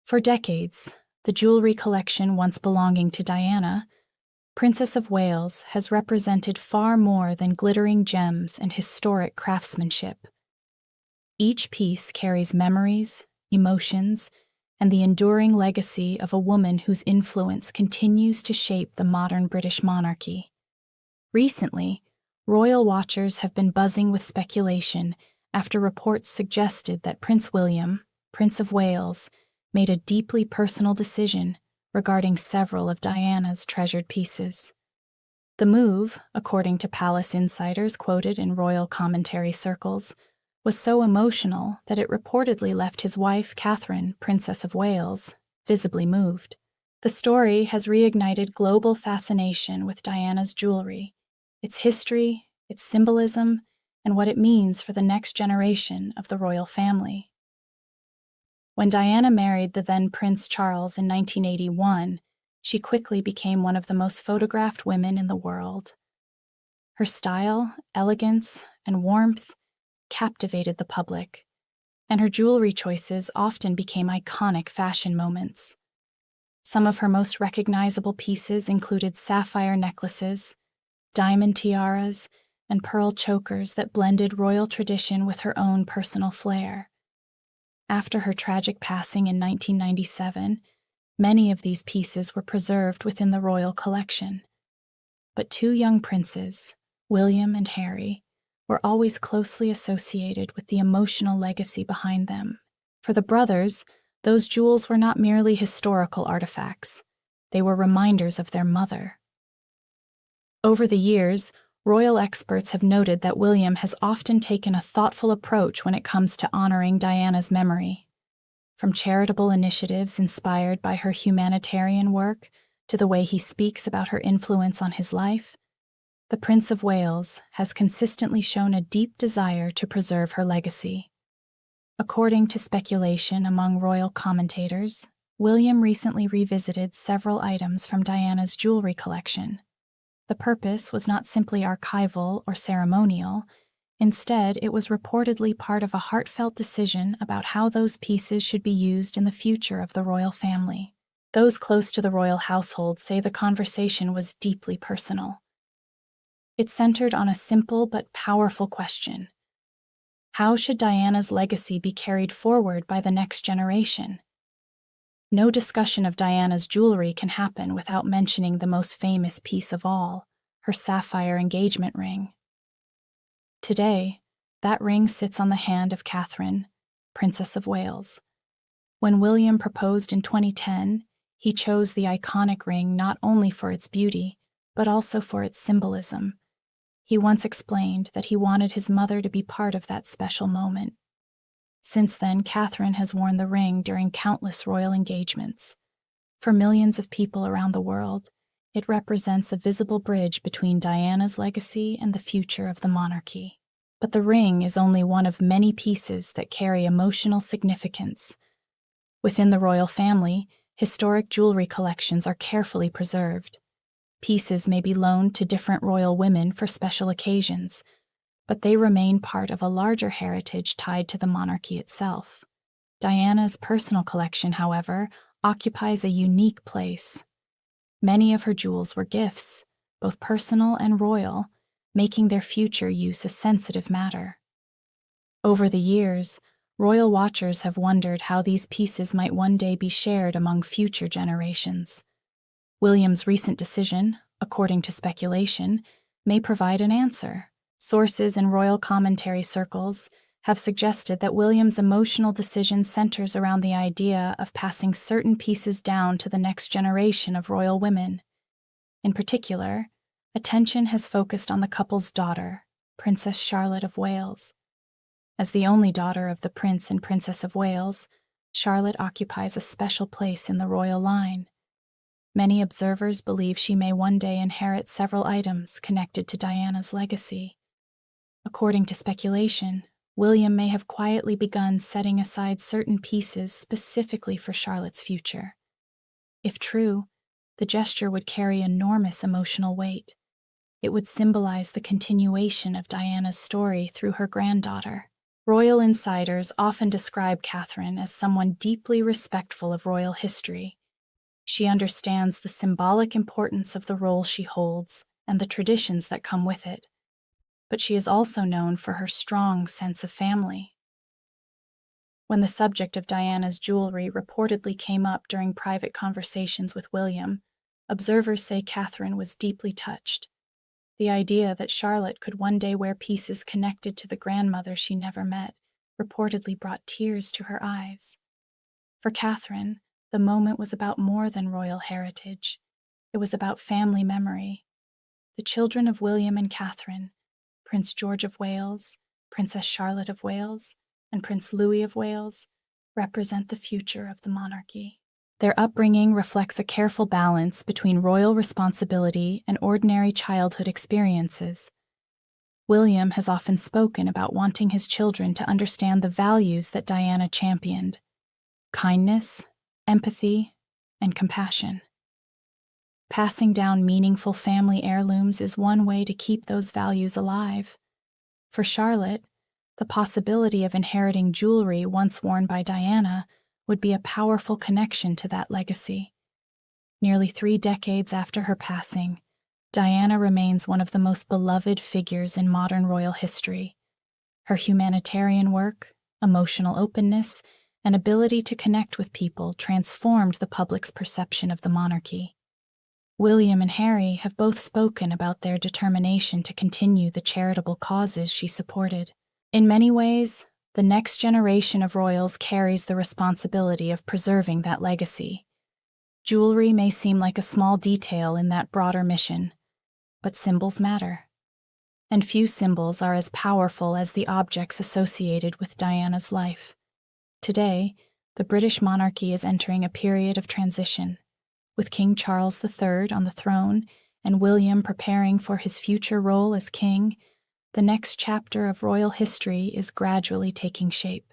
For decades, the jewelry collection once belonging to Diana, Princess of Wales, has represented far more than glittering gems and historic craftsmanship. Each piece carries memories, emotions, and the enduring legacy of a woman whose influence continues to shape the modern British monarchy. Recently, royal watchers have been buzzing with speculation after reports suggested that Prince William, Prince of Wales, made a deeply personal decision regarding several of Diana's treasured pieces. The move, according to palace insiders quoted in royal commentary circles, was so emotional that it reportedly left his wife, Catherine, Princess of Wales, visibly moved. The story has reignited global fascination with Diana's jewelry, its history, its symbolism, and what it means for the next generation of the royal family. When Diana married the then Prince Charles in 1981, she quickly became one of the most photographed women in the world. Her style, elegance, and warmth captivated the public, and her jewelry choices often became iconic fashion moments. Some of her most recognizable pieces included sapphire necklaces, diamond tiaras, and pearl chokers that blended royal tradition with her own personal flair. After her tragic passing in 1997, many of these pieces were preserved within the royal collection. But two young princes, William and Harry, were always closely associated with the emotional legacy behind them. For the brothers, those jewels were not merely historical artifacts. They were reminders of their mother. Over the years, royal experts have noted that William has often taken a thoughtful approach when it comes to honoring Diana's memory. From charitable initiatives inspired by her humanitarian work to the way he speaks about her influence on his life, the Prince of Wales has consistently shown a deep desire to preserve her legacy. According to speculation among royal commentators, William recently revisited several items from Diana's jewelry collection. The purpose was not simply archival or ceremonial. Instead, it was reportedly part of a heartfelt decision about how those pieces should be used in the future of the royal family. Those close to the royal household say the conversation was deeply personal. It centered on a simple but powerful question: how should Diana's legacy be carried forward by the next generation? No discussion of Diana's jewelry can happen without mentioning the most famous piece of all, her sapphire engagement ring. Today, that ring sits on the hand of Catherine, Princess of Wales. When William proposed in 2010, he chose the iconic ring not only for its beauty, but also for its symbolism. He once explained that he wanted his mother to be part of that special moment. Since then, Catherine has worn the ring during countless royal engagements. For millions of people around the world, it represents a visible bridge between Diana's legacy and the future of the monarchy. But the ring is only one of many pieces that carry emotional significance. Within the royal family, historic jewelry collections are carefully preserved. Pieces may be loaned to different royal women for special occasions, but they remain part of a larger heritage tied to the monarchy itself. Diana's personal collection, however, occupies a unique place. Many of her jewels were gifts, both personal and royal, making their future use a sensitive matter. Over the years, royal watchers have wondered how these pieces might one day be shared among future generations. William's recent decision, according to speculation, may provide an answer. Sources in royal commentary circles have suggested that William's emotional decision centers around the idea of passing certain pieces down to the next generation of royal women. In particular, attention has focused on the couple's daughter, Princess Charlotte of Wales. As the only daughter of the Prince and Princess of Wales, Charlotte occupies a special place in the royal line. Many observers believe she may one day inherit several items connected to Diana's legacy. According to speculation, William may have quietly begun setting aside certain pieces specifically for Charlotte's future. If true, the gesture would carry enormous emotional weight. It would symbolize the continuation of Diana's story through her granddaughter. Royal insiders often describe Catherine as someone deeply respectful of royal history. She understands the symbolic importance of the role she holds and the traditions that come with it. But she is also known for her strong sense of family. When the subject of Diana's jewelry reportedly came up during private conversations with William, observers say Catherine was deeply touched. The idea that Charlotte could one day wear pieces connected to the grandmother she never met reportedly brought tears to her eyes. For Catherine, the moment was about more than royal heritage. It was about family memory. The children of William and Catherine, Prince George of Wales, Princess Charlotte of Wales, and Prince Louis of Wales, represent the future of the monarchy. Their upbringing reflects a careful balance between royal responsibility and ordinary childhood experiences. William has often spoken about wanting his children to understand the values that Diana championed: kindness, empathy, and compassion. Passing down meaningful family heirlooms is one way to keep those values alive. For Charlotte, the possibility of inheriting jewelry once worn by Diana would be a powerful connection to that legacy. Nearly 3 decades after her passing, Diana remains one of the most beloved figures in modern royal history. Her humanitarian work, emotional openness, and ability to connect with people transformed the public's perception of the monarchy. William and Harry have both spoken about their determination to continue the charitable causes she supported. In many ways, the next generation of royals carries the responsibility of preserving that legacy. Jewelry may seem like a small detail in that broader mission, but symbols matter. And few symbols are as powerful as the objects associated with Diana's life. Today, the British monarchy is entering a period of transition, with King Charles III on the throne and William preparing for his future role as king. The next chapter of royal history is gradually taking shape.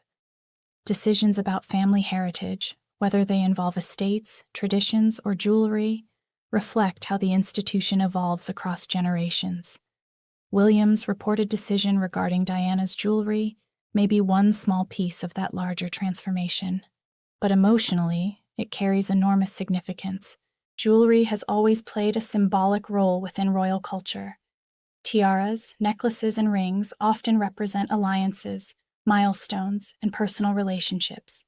Decisions about family heritage, whether they involve estates, traditions, or jewelry, reflect how the institution evolves across generations. William's reported decision regarding Diana's jewelry may be one small piece of that larger transformation, but emotionally, it carries enormous significance. Jewelry has always played a symbolic role within royal culture. Tiaras, necklaces, and rings often represent alliances, milestones, and personal relationships.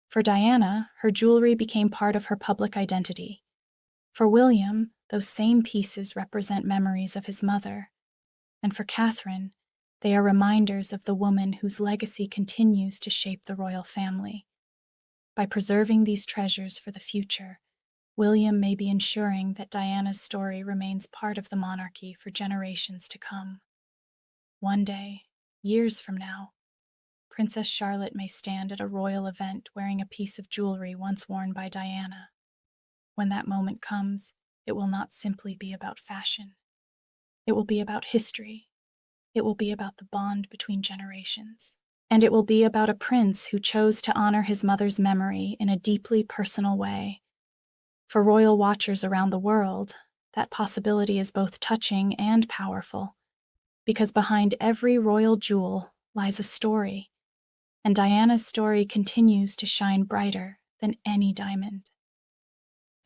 For Diana, her jewelry became part of her public identity. For William, those same pieces represent memories of his mother. And for Catherine, they are reminders of the woman whose legacy continues to shape the royal family. By preserving these treasures for the future, William may be ensuring that Diana's story remains part of the monarchy for generations to come. One day, years from now, Princess Charlotte may stand at a royal event wearing a piece of jewelry once worn by Diana. When that moment comes, it will not simply be about fashion. It will be about history. It will be about the bond between generations. And it will be about a prince who chose to honor his mother's memory in a deeply personal way. For royal watchers around the world, that possibility is both touching and powerful, because behind every royal jewel lies a story, and Diana's story continues to shine brighter than any diamond.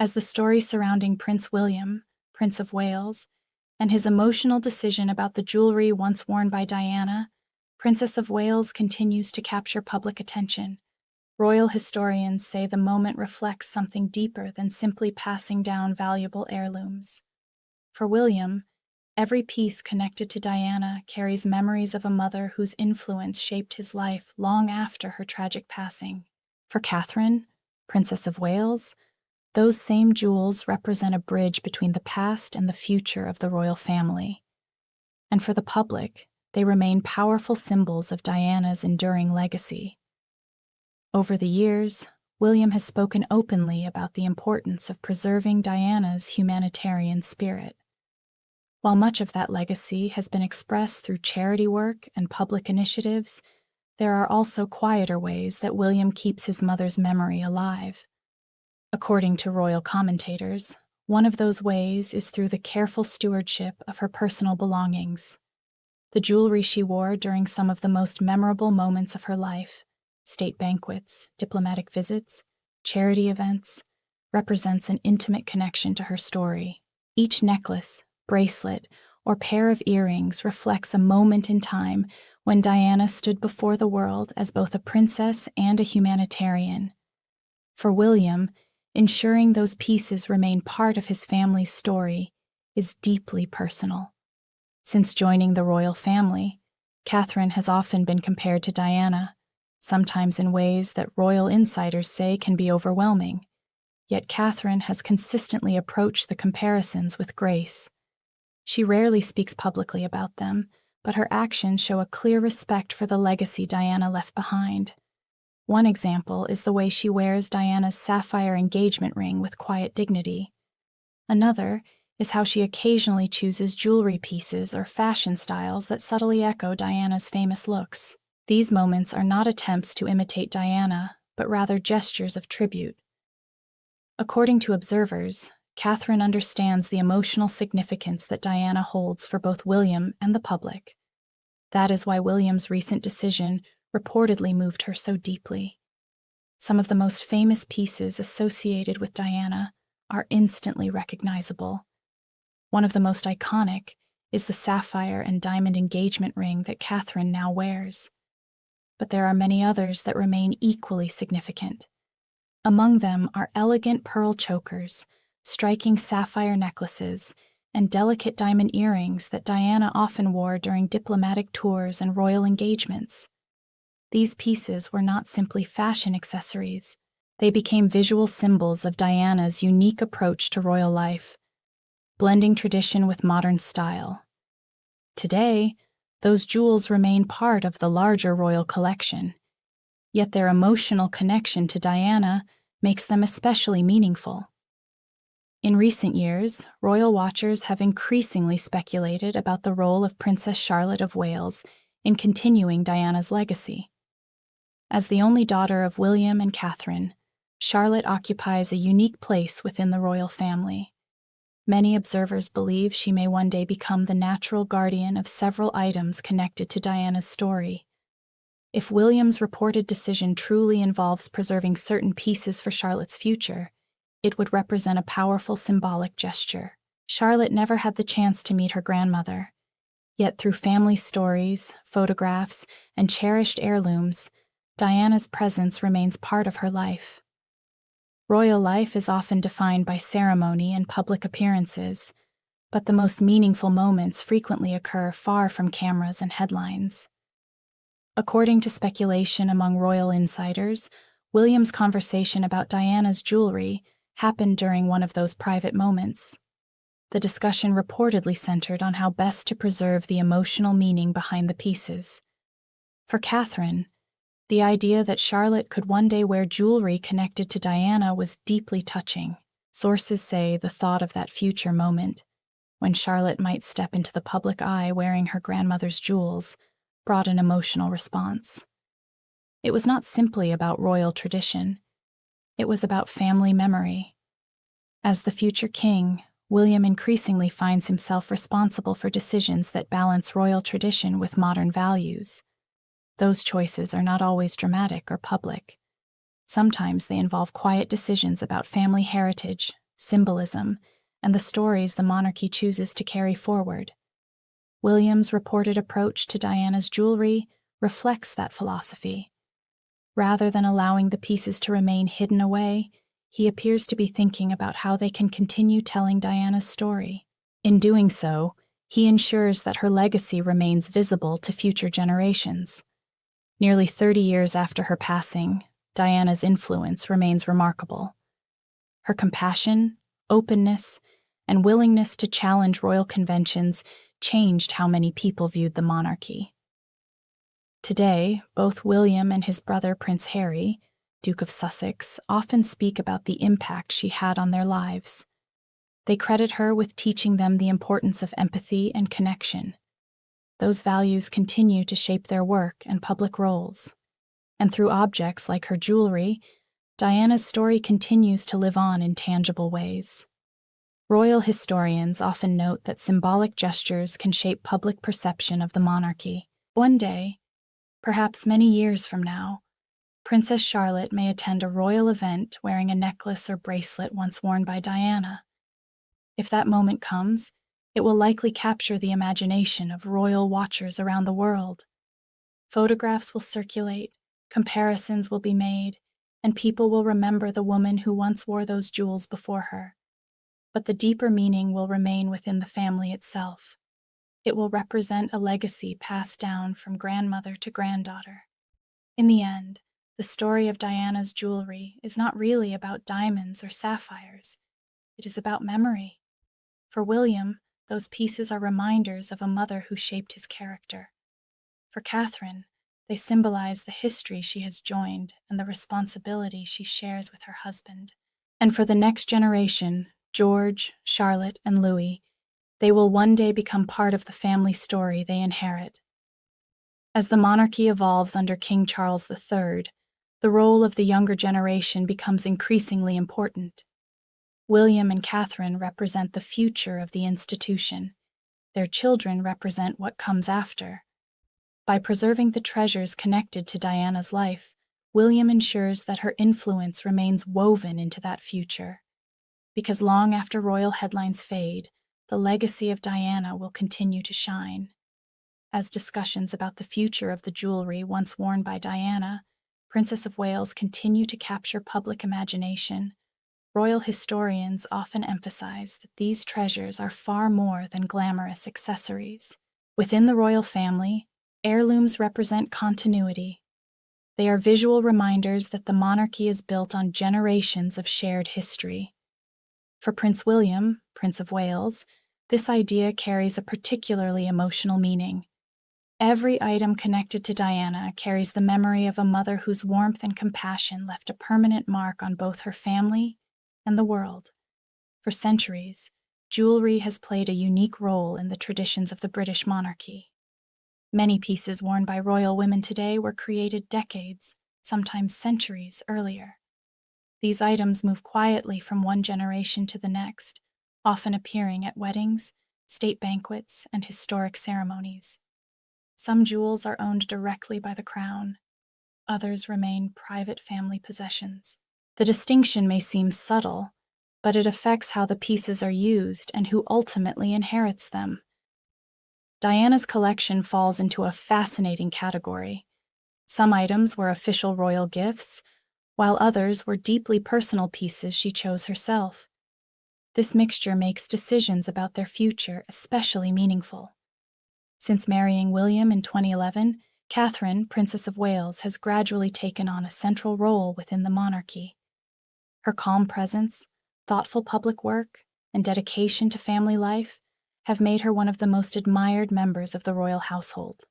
As the story surrounding Prince William, Prince of Wales, and his emotional decision about the jewelry once worn by Diana, Princess of Wales continues to capture public attention. Royal historians say the moment reflects something deeper than simply passing down valuable heirlooms. For William, every piece connected to Diana carries memories of a mother whose influence shaped his life long after her tragic passing. For Catherine, Princess of Wales, those same jewels represent a bridge between the past and the future of the royal family. And for the public, they remain powerful symbols of Diana's enduring legacy. Over the years, William has spoken openly about the importance of preserving Diana's humanitarian spirit. While much of that legacy has been expressed through charity work and public initiatives, there are also quieter ways that William keeps his mother's memory alive. According to royal commentators, one of those ways is through the careful stewardship of her personal belongings. The jewelry she wore during some of the most memorable moments of her life, state banquets, diplomatic visits, charity events, represents an intimate connection to her story. Each necklace, bracelet, or pair of earrings reflects a moment in time when Diana stood before the world as both a princess and a humanitarian. For William, ensuring those pieces remain part of his family's story is deeply personal. Since joining the royal family, Catherine has often been compared to Diana, sometimes in ways that royal insiders say can be overwhelming. Yet Catherine has consistently approached the comparisons with grace. She rarely speaks publicly about them, but her actions show a clear respect for the legacy Diana left behind. One example is the way she wears Diana's sapphire engagement ring with quiet dignity. Another is how she occasionally chooses jewelry pieces or fashion styles that subtly echo Diana's famous looks. These moments are not attempts to imitate Diana, but rather gestures of tribute. According to observers, Catherine understands the emotional significance that Diana holds for both William and the public. That is why William's recent decision reportedly moved her so deeply. Some of the most famous pieces associated with Diana are instantly recognizable. One of the most iconic is the sapphire and diamond engagement ring that Catherine now wears. But there are many others that remain equally significant. Among them are elegant pearl chokers, striking sapphire necklaces, and delicate diamond earrings that Diana often wore during diplomatic tours and royal engagements. These pieces were not simply fashion accessories. They became visual symbols of Diana's unique approach to royal life, blending tradition with modern style. Today, those jewels remain part of the larger royal collection, yet their emotional connection to Diana makes them especially meaningful. In recent years, royal watchers have increasingly speculated about the role of Princess Charlotte of Wales in continuing Diana's legacy. As the only daughter of William and Catherine, Charlotte occupies a unique place within the royal family. Many observers believe she may one day become the natural guardian of several items connected to Diana's story. If William's reported decision truly involves preserving certain pieces for Charlotte's future, it would represent a powerful symbolic gesture. Charlotte never had the chance to meet her grandmother, yet through family stories, photographs, and cherished heirlooms, Diana's presence remains part of her life. Royal life is often defined by ceremony and public appearances, but the most meaningful moments frequently occur far from cameras and headlines. According to speculation among royal insiders, William's conversation about Diana's jewelry happened during one of those private moments. The discussion reportedly centered on how best to preserve the emotional meaning behind the pieces. For Catherine, the idea that Charlotte could one day wear jewelry connected to Diana was deeply touching. Sources say the thought of that future moment, when Charlotte might step into the public eye wearing her grandmother's jewels, brought an emotional response. It was not simply about royal tradition. It was about family memory. As the future king, William increasingly finds himself responsible for decisions that balance royal tradition with modern values. Those choices are not always dramatic or public. Sometimes they involve quiet decisions about family heritage, symbolism, and the stories the monarchy chooses to carry forward. William's reported approach to Diana's jewelry reflects that philosophy. Rather than allowing the pieces to remain hidden away, he appears to be thinking about how they can continue telling Diana's story. In doing so, he ensures that her legacy remains visible to future generations. Nearly 30 years after her passing, Diana's influence remains remarkable. Her compassion, openness, and willingness to challenge royal conventions changed how many people viewed the monarchy. Today, both William and his brother Prince Harry, Duke of Sussex, often speak about the impact she had on their lives. They credit her with teaching them the importance of empathy and connection. Those values continue to shape their work and public roles. And through objects like her jewelry, Diana's story continues to live on in tangible ways. Royal historians often note that symbolic gestures can shape public perception of the monarchy. One day, perhaps many years from now, Princess Charlotte may attend a royal event wearing a necklace or bracelet once worn by Diana. If that moment comes, it will likely capture the imagination of royal watchers around the world. Photographs will circulate, comparisons will be made, and people will remember the woman who once wore those jewels before her. But the deeper meaning will remain within the family itself. It will represent a legacy passed down from grandmother to granddaughter. In the end, the story of Diana's jewelry is not really about diamonds or sapphires. It is about memory. For William, those pieces are reminders of a mother who shaped his character. For Catherine, they symbolize the history she has joined and the responsibility she shares with her husband. And for the next generation, George, Charlotte, and Louis, they will one day become part of the family story they inherit. As the monarchy evolves under King Charles III, the role of the younger generation becomes increasingly important. William and Catherine represent the future of the institution. Their children represent what comes after. By preserving the treasures connected to Diana's life, William ensures that her influence remains woven into that future. Because long after royal headlines fade, the legacy of Diana will continue to shine. As discussions about the future of the jewelry once worn by Diana, Princess of Wales, continue to capture public imagination, royal historians often emphasize that these treasures are far more than glamorous accessories. Within the royal family, heirlooms represent continuity. They are visual reminders that the monarchy is built on generations of shared history. For Prince William, Prince of Wales, this idea carries a particularly emotional meaning. Every item connected to Diana carries the memory of a mother whose warmth and compassion left a permanent mark on both her family and the world. For centuries, jewelry has played a unique role in the traditions of the British monarchy. Many pieces worn by royal women today were created decades, sometimes centuries earlier. These items move quietly from one generation to the next, often appearing at weddings, state banquets, and historic ceremonies. Some jewels are owned directly by the crown. Others remain private family possessions. The distinction may seem subtle, but it affects how the pieces are used and who ultimately inherits them. Diana's collection falls into a fascinating category. Some items were official royal gifts, while others were deeply personal pieces she chose herself. This mixture makes decisions about their future especially meaningful. Since marrying William in 2011, Catherine, Princess of Wales, has gradually taken on a central role within the monarchy. Her calm presence, thoughtful public work, and dedication to family life have made her one of the most admired members of the royal household.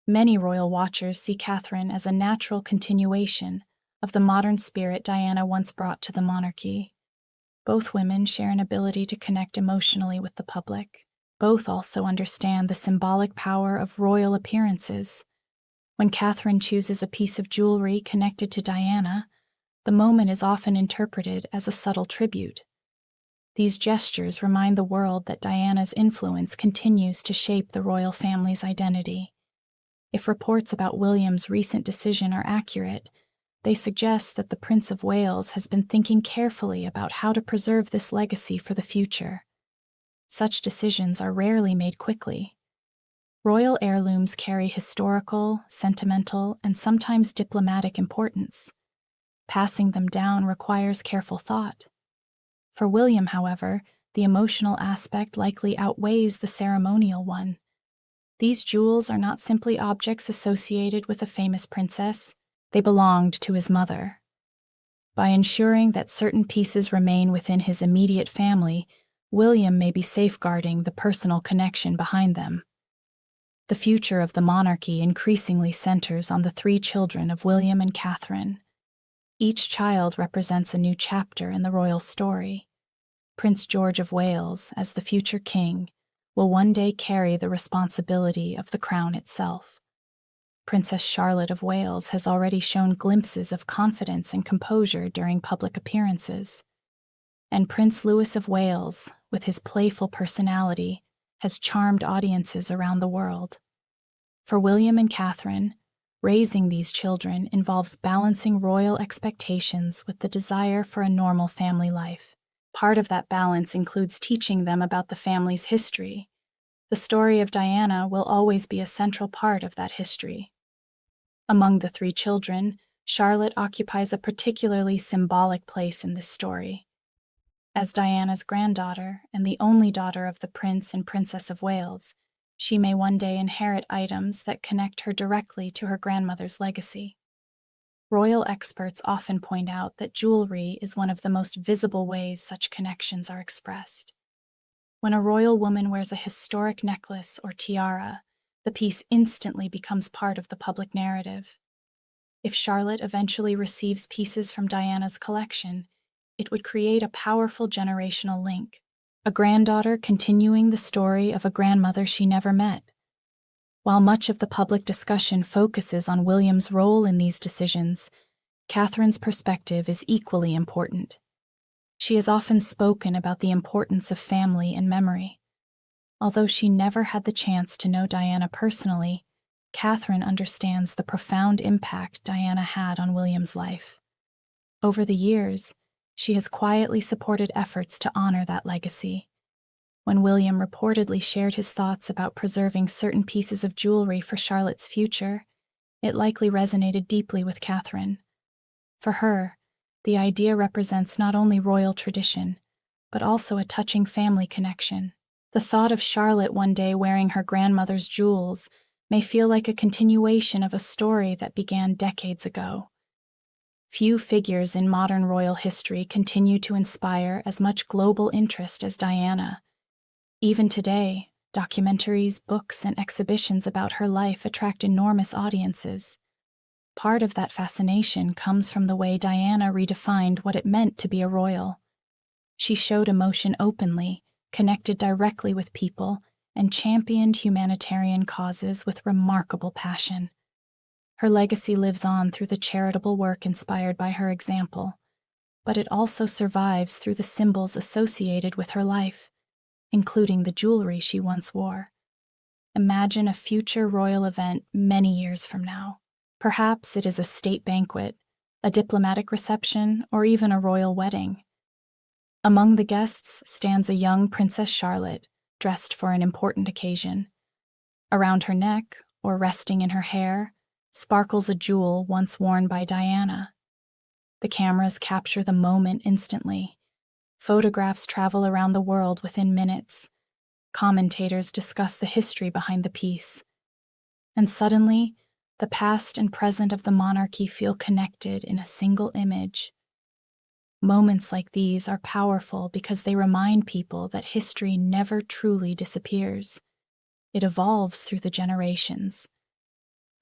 Many royal watchers see Catherine as a natural continuation of the modern spirit Diana once brought to the monarchy. Both women share an ability to connect emotionally with the public. Both also understand the symbolic power of royal appearances. When Catherine chooses a piece of jewelry connected to Diana, the moment is often interpreted as a subtle tribute. These gestures remind the world that Diana's influence continues to shape the royal family's identity. If reports about William's recent decision are accurate, they suggest that the Prince of Wales has been thinking carefully about how to preserve this legacy for the future. Such decisions are rarely made quickly. Royal heirlooms carry historical, sentimental, and sometimes diplomatic importance. Passing them down requires careful thought. For William, however, the emotional aspect likely outweighs the ceremonial one. These jewels are not simply objects associated with a famous princess, they belonged to his mother. By ensuring that certain pieces remain within his immediate family, William may be safeguarding the personal connection behind them. The future of the monarchy increasingly centers on the three children of William and Catherine. Each child represents a new chapter in the royal story. Prince George of Wales, as the future king, will one day carry the responsibility of the crown itself. Princess Charlotte of Wales has already shown glimpses of confidence and composure during public appearances. And Prince Louis of Wales, with his playful personality, has charmed audiences around the world. For William and Catherine, raising these children involves balancing royal expectations with the desire for a normal family life. Part of that balance includes teaching them about the family's history. The story of Diana will always be a central part of that history. Among the three children, Charlotte occupies a particularly symbolic place in this story. As Diana's granddaughter and the only daughter of the Prince and Princess of Wales, she may one day inherit items that connect her directly to her grandmother's legacy. Royal experts often point out that jewelry is one of the most visible ways such connections are expressed. When a royal woman wears a historic necklace or tiara, the piece instantly becomes part of the public narrative. If Charlotte eventually receives pieces from Diana's collection, it would create a powerful generational link, a granddaughter continuing the story of a grandmother she never met. While much of the public discussion focuses on William's role in these decisions, Catherine's perspective is equally important. She has often spoken about the importance of family and memory. Although she never had the chance to know Diana personally, Catherine understands the profound impact Diana had on William's life. Over the years, she has quietly supported efforts to honor that legacy. When William reportedly shared his thoughts about preserving certain pieces of jewelry for Charlotte's future, it likely resonated deeply with Catherine. For her, the idea represents not only royal tradition, but also a touching family connection. The thought of Charlotte one day wearing her grandmother's jewels may feel like a continuation of a story that began decades ago. Few figures in modern royal history continue to inspire as much global interest as Diana. Even today, documentaries, books, and exhibitions about her life attract enormous audiences. Part of that fascination comes from the way Diana redefined what it meant to be a royal. She showed emotion openly, connected directly with people, and championed humanitarian causes with remarkable passion. Her legacy lives on through the charitable work inspired by her example, but it also survives through the symbols associated with her life, including the jewelry she once wore. Imagine a future royal event many years from now. Perhaps it is a state banquet, a diplomatic reception, or even a royal wedding. Among the guests stands a young Princess Charlotte, dressed for an important occasion. Around her neck, or resting in her hair, sparkles a jewel once worn by Diana. The cameras capture the moment instantly. Photographs travel around the world within minutes. Commentators discuss the history behind the piece. And suddenly, the past and present of the monarchy feel connected in a single image. Moments like these are powerful because they remind people that history never truly disappears. It evolves through the generations.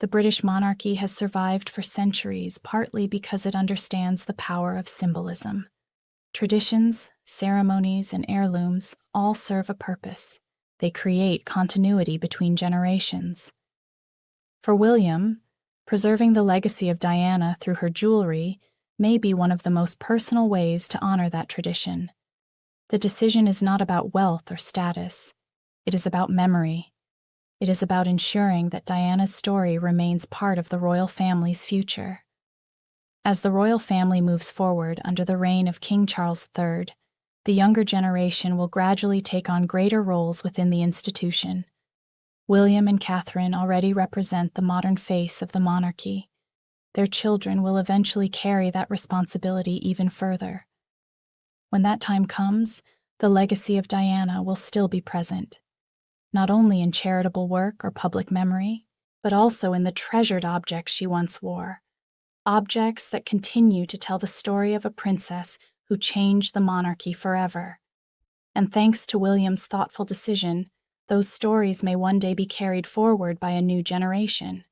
The British monarchy has survived for centuries partly because it understands the power of symbolism. Traditions, ceremonies, and heirlooms all serve a purpose. They create continuity between generations. For William, preserving the legacy of Diana through her jewelry may be one of the most personal ways to honor that tradition. The decision is not about wealth or status. It is about memory. It is about ensuring that Diana's story remains part of the royal family's future. As the royal family moves forward under the reign of King Charles III, the younger generation will gradually take on greater roles within the institution. William and Catherine already represent the modern face of the monarchy. Their children will eventually carry that responsibility even further. When that time comes, the legacy of Diana will still be present, not only in charitable work or public memory, but also in the treasured objects she once wore, objects that continue to tell the story of a princess who changed the monarchy forever. And thanks to William's thoughtful decision, those stories may one day be carried forward by a new generation.